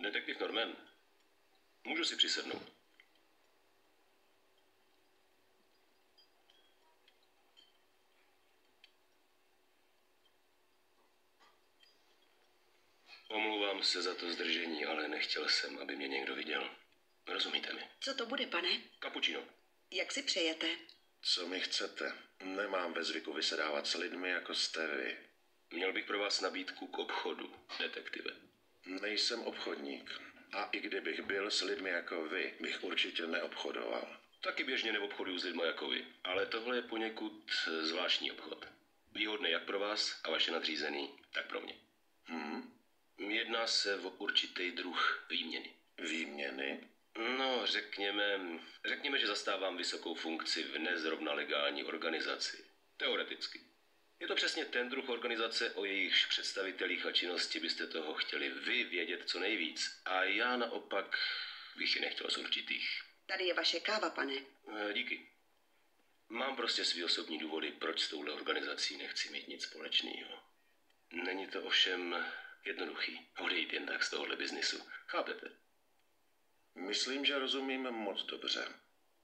Detektiv Norman, můžu si přisednout? Omlouvám se za to zdržení, ale nechtěl jsem, aby mě někdo viděl. Rozumíte mi? Co to bude, pane? Cappuccino. Jak si přejete? Co mi chcete? Nemám ve zvyku vysedávat s lidmi, jako jste vy. Měl bych pro vás nabídku k obchodu, detektive. Nejsem obchodník. A i kdybych byl s lidmi jako vy, bych určitě neobchodoval. Taky běžně neobchoduju s lidmi jako vy, ale tohle je poněkud zvláštní obchod. Výhodný jak pro vás a vaše nadřízený, tak pro mě. Jedná se o určitý druh výměny. Výměny? No, řekněme, že zastávám vysokou funkci v nezrovna legální organizaci. Teoreticky. Je to přesně ten druh organizace, o jejichž představitelích a činnosti byste toho chtěli vy vědět co nejvíc. A já naopak bych ji nechtěl z určitých. Tady je vaše káva, pane. Díky. Mám prostě svý osobní důvody, proč s touhle organizací nechci mít nic společného. Není to ovšem jednoduchý odejít jen tak z tohohle biznisu. Chápete? Myslím, že rozumím moc dobře.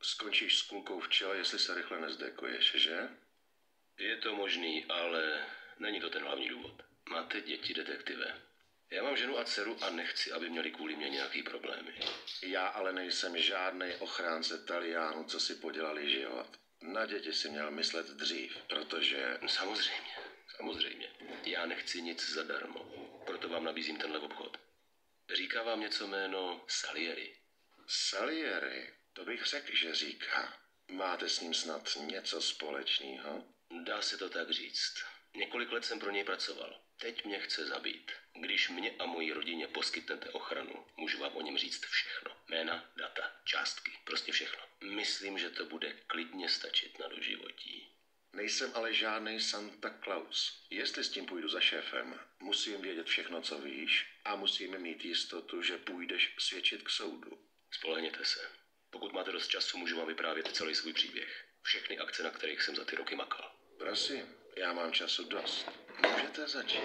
Skončíš s kulkou v čele, jestli se rychle nezdekuješ, že? Je to možný, ale není to ten hlavní důvod. Máte děti, detektive. Já mám ženu a dceru a nechci, aby měli kvůli mě nějaký problémy. Já ale nejsem žádnej ochránce Taliánů, co si podělali život. Na děti si měl myslet dřív, protože... Samozřejmě. Já nechci nic zadarmo. Proto vám nabízím tenhle obchod. Říká vám něco jméno Salieri? Salieri? To bych řekl, že říká. Máte s ním snad něco společného? Dá se to tak říct. Několik let jsem pro něj pracoval. Teď mě chce zabít. Když mě a mojí rodině poskytnete ochranu, můžu vám o něm říct všechno. Jména, data, částky, prostě všechno. Myslím, že to bude klidně stačit na doživotí. Nejsem ale žádnej Santa Claus. Jestli s tím půjdu za šéfem, musím vědět všechno, co víš, a musíme mít jistotu, že půjdeš svědčit k soudu. Spolehněte se. Pokud máte dost času, můžu vám vyprávět celý svůj příběh. Všechny akce, na kterých jsem za ty roky makal. Prosím, já mám času dost. Můžete začít.